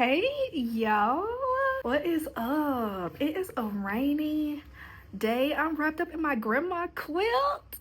Hey y'all, what is up? It is a rainy day. I'm wrapped up in my grandma quilt.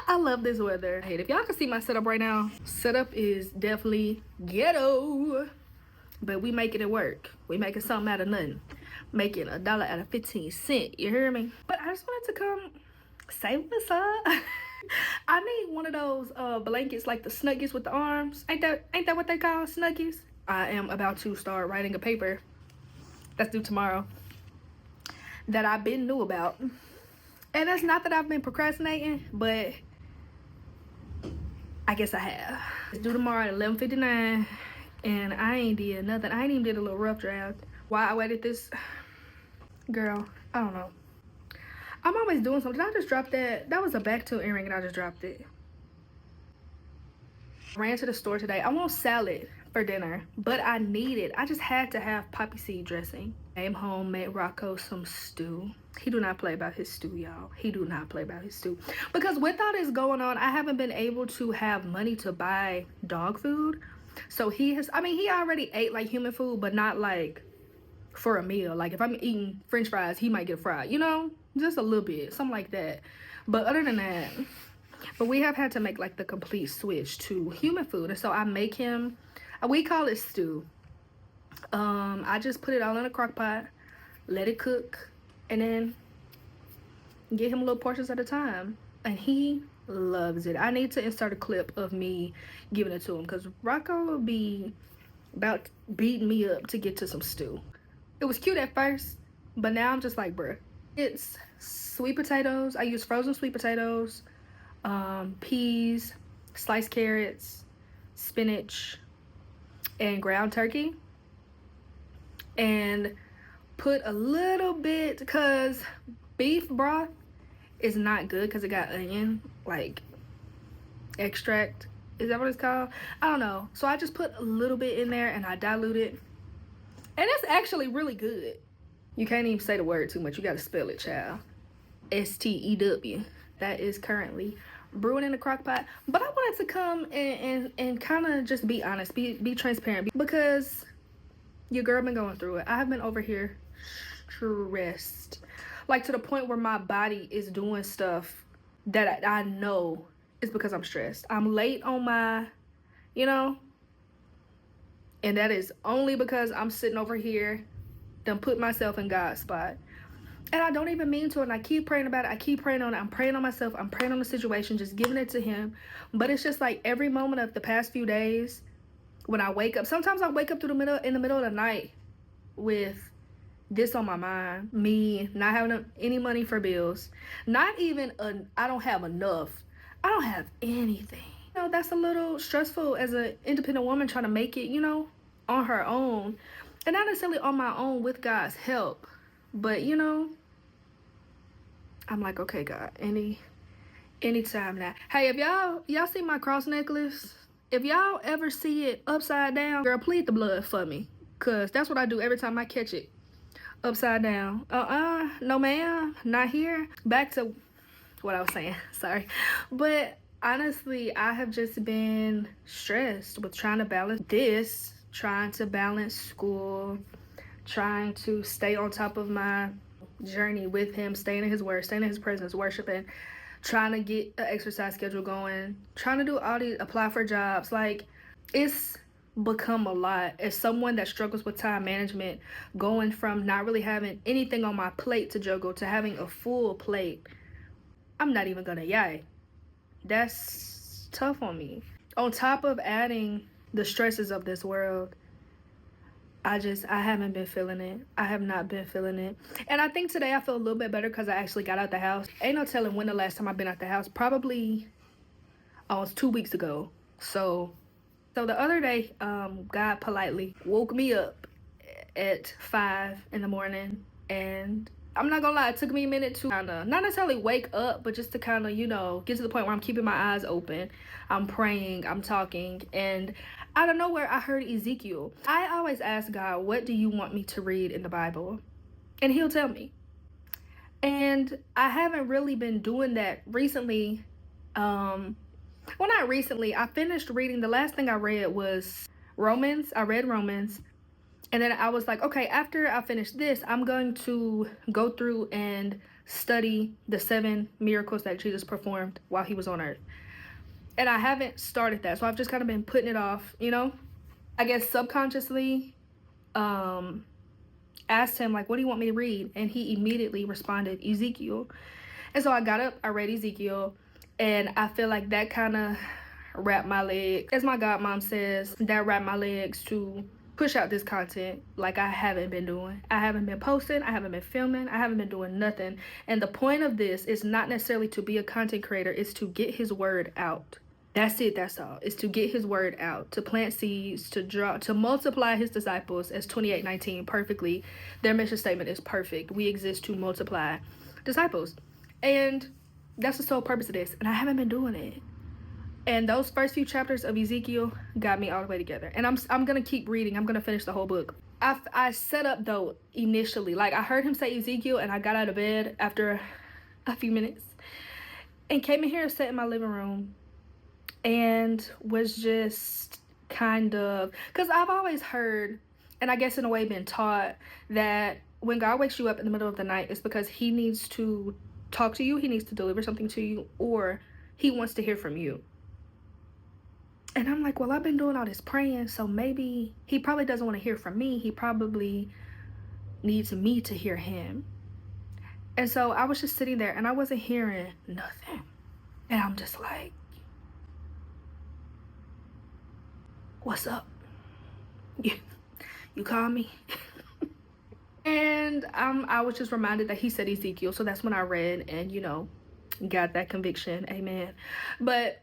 I love this weather. Hey, if y'all can see my setup right now, setup is definitely ghetto, but we making it work. We making something out of nothing, making $1 out of 15 cents. You hear me? But I just wanted to come say what's up. I need one of those blankets, like the Snuggies with the arms. Ain't that what they call Snuggies? I am about to start writing a paper that's due tomorrow that I've been knew about. And that's not that I've been procrastinating, but I guess I have. It's due tomorrow at 11:59 and I ain't did nothing. I ain't even did a little rough draft. Why I waited this, girl, I don't know. I'm always doing something. Did I just drop that? That was a back to earring and I just dropped it. I ran to the store today. I want salad for dinner, but I just had to have poppy seed dressing. Came home, made Rocco some stew. He do not play about his stew, y'all. He do not play about his stew. Because with all this going on, I haven't been able to have money to buy dog food. So he already ate like human food, but not like for a meal. Like if I'm eating French fries, he might get a fry, you know? Just a little bit, something like that. But other than that, but we have had to make like the complete switch to human food. And so I make him, we call it stew. I just put it all in a crock pot, let it cook, and then get him little portions at a time. And he loves it. I need to insert a clip of me giving it to him because Rocco will be about beating me up to get to some stew. It was cute at first, but now I'm just like, bruh. It's sweet potatoes. I use frozen sweet potatoes, peas, sliced carrots, spinach, and ground turkey. And put a little bit, because beef broth is not good because it got onion, like extract. Is that what it's called? I don't know. So I just put a little bit in there and I dilute it. And it's actually really good. You can't even say the word too much. You got to spell it, child. S-T-E-W. That is currently brewing in the crock pot. But I wanted to come and kind of just be honest, be transparent, because your girl been going through it. I have been over here stressed, like to the point where my body is doing stuff that I know is because I'm stressed. I'm late on my, and that is only because I'm sitting over here done put myself in God's spot. And I don't even mean to, and I keep praying about it. I keep praying on it. I'm praying on myself. I'm praying on the situation, just giving it to him. But it's just like every moment of the past few days when I wake up, sometimes I wake up in the middle of the night with this on my mind. Me not having any money for bills. Not even, I don't have enough. I don't have anything. That's a little stressful as an independent woman trying to make it, on her own. And not necessarily on my own with God's help. But, I'm like, okay, God, anytime now. Hey, if y'all see my cross necklace, if y'all ever see it upside down, girl, plead the blood for me. Because that's what I do every time I catch it upside down. No ma'am, not here. Back to what I was saying, sorry. But honestly, I have just been stressed with trying to balance this, trying to balance school, trying to stay on top of my journey with him, staying in his word, staying in his presence, worshiping, trying to get an exercise schedule going, trying to do all these, apply for jobs. Like, it's become a lot as someone that struggles with time management, going from not really having anything on my plate to juggle to having a full plate. I'm not even gonna yay. That's tough on me. On top of adding the stresses of this world, I haven't been feeling it. I have not been feeling it. And I think today I feel a little bit better because I actually got out the house. Ain't no telling when the last time I've been out the house. Probably almost 2 weeks ago. So the other day, God politely woke me up at 5 in the morning. And I'm not gonna lie, it took me a minute to kind of, not necessarily wake up, but just to kind of, get to the point where I'm keeping my eyes open. I'm praying, I'm talking, and out of nowhere, I heard Ezekiel. I always ask God, what do you want me to read in the Bible? And he'll tell me. And I haven't really been doing that recently. Well, not recently. I finished reading, the last thing I read was Romans. I read Romans. And then I was like, okay, after I finish this, I'm going to go through and study the 7 miracles that Jesus performed while he was on earth. And I haven't started that. So I've just kind of been putting it off, you know? I guess subconsciously asked him, like, what do you want me to read? And he immediately responded, Ezekiel. And so I got up, I read Ezekiel, and I feel like that kind of wrapped my legs. As my godmom says, that wrapped my legs to push out this content like I haven't been doing. I haven't been posting, I haven't been filming, I haven't been doing nothing. And the point of this is not necessarily to be a content creator, it's to get his word out. That's it, that's all. It's to get his word out, to plant seeds, to multiply his disciples, as 28:19 perfectly. Their mission statement is perfect. We exist to multiply disciples. And that's the sole purpose of this. And I haven't been doing it. And those first few chapters of Ezekiel got me all the way together. And I'm going to keep reading. I'm going to finish the whole book. I set up, though, initially. Like, I heard him say Ezekiel, and I got out of bed after a few minutes. And came in here and sat in my living room. And was just kind of... Because I've always heard, and I guess in a way been taught, that when God wakes you up in the middle of the night, it's because he needs to talk to you. He needs to deliver something to you. Or he wants to hear from you. And I'm like, well, I've been doing all this praying, so maybe he probably doesn't want to hear from me. He probably needs me to hear him. And so I was just sitting there, and I wasn't hearing nothing. And I'm just like, what's up? You call me? And I was just reminded that he said Ezekiel, so that's when I read and, you know, got that conviction. Amen. But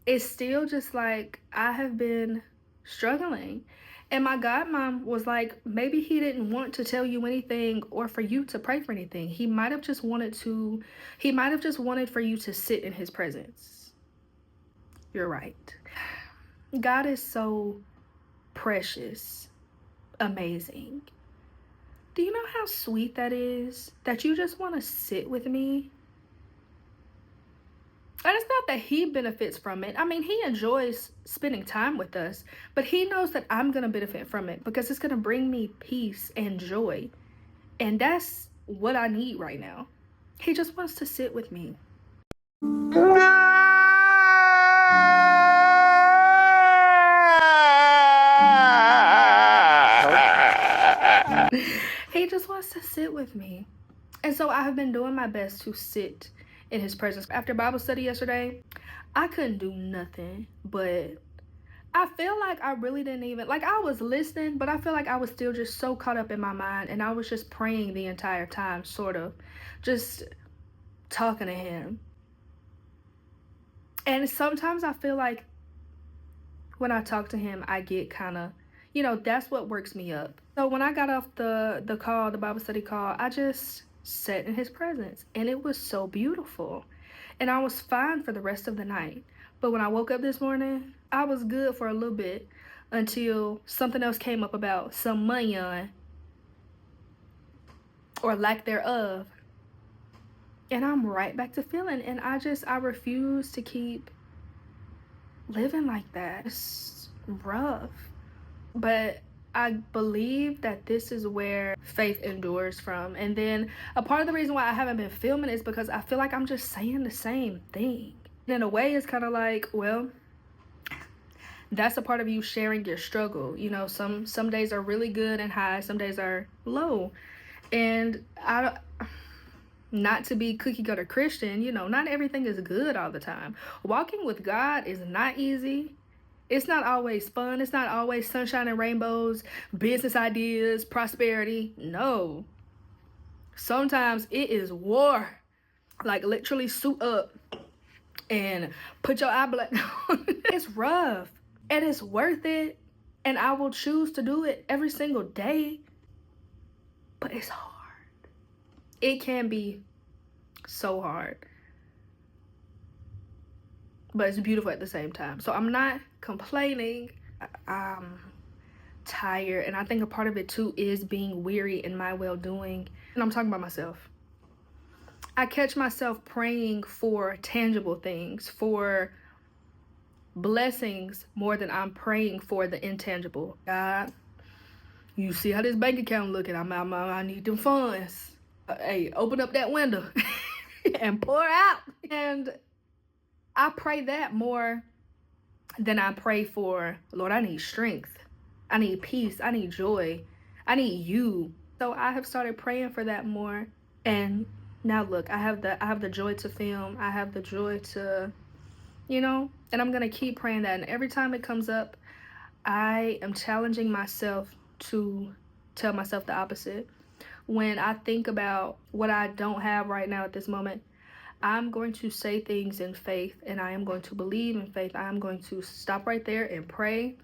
it's still just like I have been struggling. And my godmom was like, maybe he didn't want to tell you anything or for you to pray for anything. He might have just wanted for you to sit in his presence. You're right. God is so precious, amazing. Do you know how sweet that is? That you just want to sit with me? And it's not that he benefits from it. I mean, he enjoys spending time with us, but he knows that I'm going to benefit from it because it's going to bring me peace and joy. And that's what I need right now. He just wants to sit with me. He just wants to sit with me. And so I have been doing my best to sit in his presence. After Bible study yesterday, I couldn't do nothing, but I feel like I really didn't even, like, I was listening, but I feel like I was still just so caught up in my mind, and I was just praying the entire time, sort of, just talking to him. And sometimes I feel like when I talk to him, I get kind of, you know, that's what works me up. So when I got off the call, the Bible study call, I just sat in his presence, and it was so beautiful. And I was fine for the rest of the night. But when I woke up this morning, I was good for a little bit until something else came up about some money on, or lack thereof. And I'm right back to feeling, and I refuse to keep living like that. It's rough. But I believe that this is where faith endures from. And then a part of the reason why I haven't been filming is because I feel like I'm just saying the same thing. And in a way, it's kind of like, well, that's a part of you sharing your struggle. You know, some days are really good and high, some days are low. And not to be cookie cutter Christian, you know, not everything is good all the time. Walking with God is not easy. It's not always fun. It's not always sunshine and rainbows, business ideas, prosperity. No. Sometimes it is war. Like, literally suit up and put your eye black on. It's rough. And it's worth it. And I will choose to do it every single day. But it's hard. It can be so hard. But it's beautiful at the same time. So I'm not complaining. I'm tired. And I think a part of it too is being weary in my well-doing. And I'm talking about myself. I catch myself praying for tangible things, for blessings more than I'm praying for the intangible. God, You see how this bank account looking? I need them funds. Hey, open up that window and pour out. And I pray that more than I pray for, Lord, I need strength. I need peace. I need joy. I need you. So I have started praying for that more. And now look, I have the joy to film. I have the joy to, and I'm going to keep praying that. And every time it comes up, I am challenging myself to tell myself the opposite. When I think about what I don't have right now at this moment, I'm going to say things in faith, and I am going to believe in faith. I am going to stop right there and pray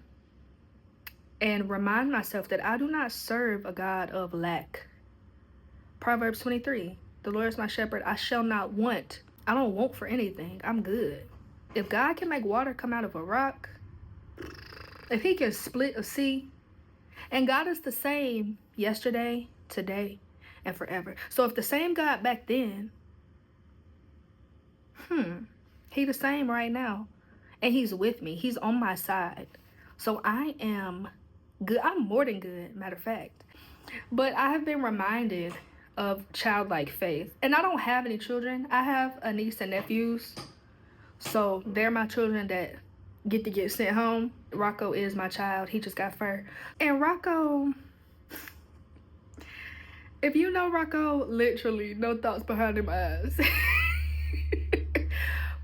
and remind myself that I do not serve a God of lack. Proverbs 23, the Lord is my shepherd, I shall not want. I don't want for anything. I'm good. If God can make water come out of a rock, if he can split a sea, and God is the same yesterday, today, and forever. So if the same God back then, he the same right now, and he's with me. He's on my side. So I am good. I'm more than good, matter of fact. But I have been reminded of childlike faith. And I don't have any children. I have a niece and nephews. So they're my children that get sent home. Rocco is my child. He just got fur. And Rocco, if you know Rocco, literally no thoughts behind him eyes.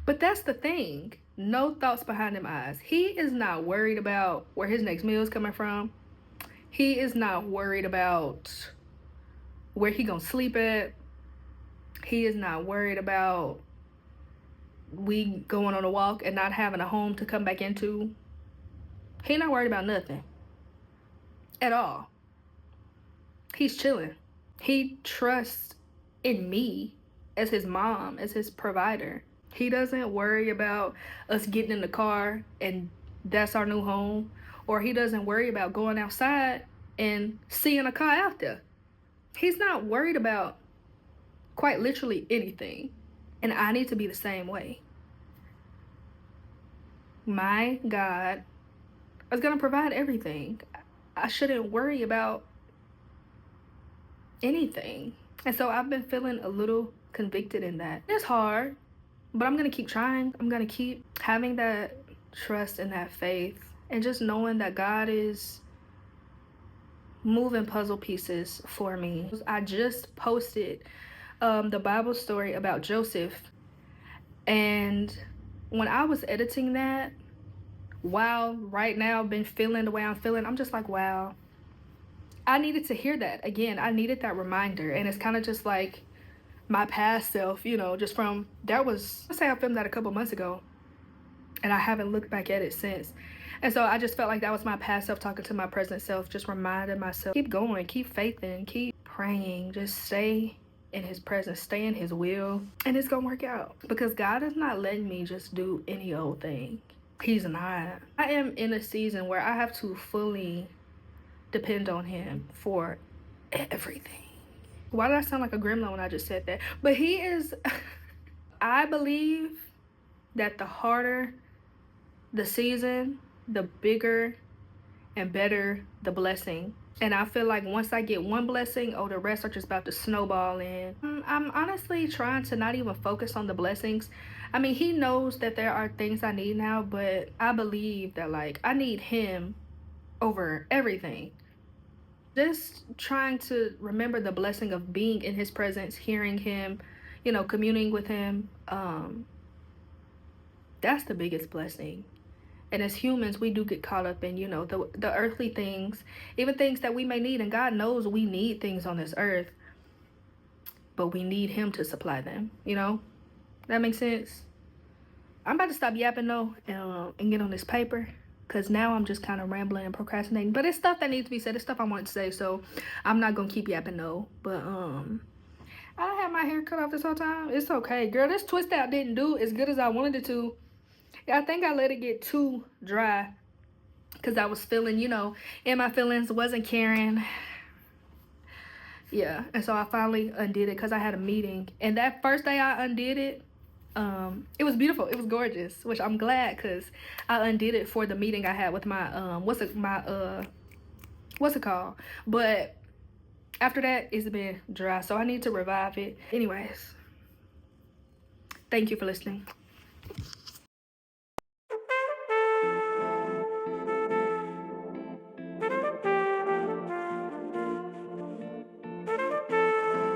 But that's the thing. No thoughts behind him eyes. He is not worried about where his next meal is coming from. He is not worried about where he gonna sleep at. He is not worried about we going on a walk and not having a home to come back into. He not worried about nothing at all. He's chilling. He trusts in me as his mom, as his provider. He doesn't worry about us getting in the car and that's our new home. Or he doesn't worry about going outside and seeing a car out there. He's not worried about quite literally anything. And I need to be the same way. My God is going to provide everything. I shouldn't worry about anything. And so I've been feeling a little convicted in that. It's hard. But I'm going to keep trying. I'm going to keep having that trust and that faith. And just knowing that God is moving puzzle pieces for me. I just posted the Bible story about Joseph. And when I was editing that, wow, right now I've been feeling the way I'm feeling. I'm just like, wow. I needed to hear that. Again, I needed that reminder. And it's kind of just like my past self, just from, let's say I filmed that a couple months ago and I haven't looked back at it since. And so I just felt like that was my past self talking to my present self, just reminding myself, keep going, keep faithing, keep praying, just stay in his presence, stay in his will, and it's gonna work out. Because God is not letting me just do any old thing. He's not. I am in a season where I have to fully depend on him for everything. Why did I sound like a gremlin when I just said that? But he is, I believe that the harder the season, the bigger and better the blessing. And I feel like once I get one blessing, the rest are just about to snowball in. I'm honestly trying to not even focus on the blessings. I mean, he knows that there are things I need now, but I believe that I need him over everything. Just trying to remember the blessing of being in his presence, hearing him, communing with him. That's the biggest blessing. And as humans, we do get caught up in, the earthly things, even things that we may need. And God knows we need things on this earth, but we need him to supply them, That makes sense? I'm about to stop yapping though and get on this paper. Because now I'm just kind of rambling and procrastinating. But it's stuff that needs to be said. It's stuff I want to say. So I'm not going to keep yapping no. But I had my hair cut off this whole time. It's okay. Girl, this twist out didn't do as good as I wanted it to. I think I let it get too dry. Because I was feeling, in my feelings. Wasn't caring. Yeah. And so I finally undid it because I had a meeting. And that first day I undid it. It was beautiful. It was gorgeous, which I'm glad because I undid it for the meeting I had with my what's it called? But after that, it's been dry, so I need to revive it. Anyways, thank you for listening.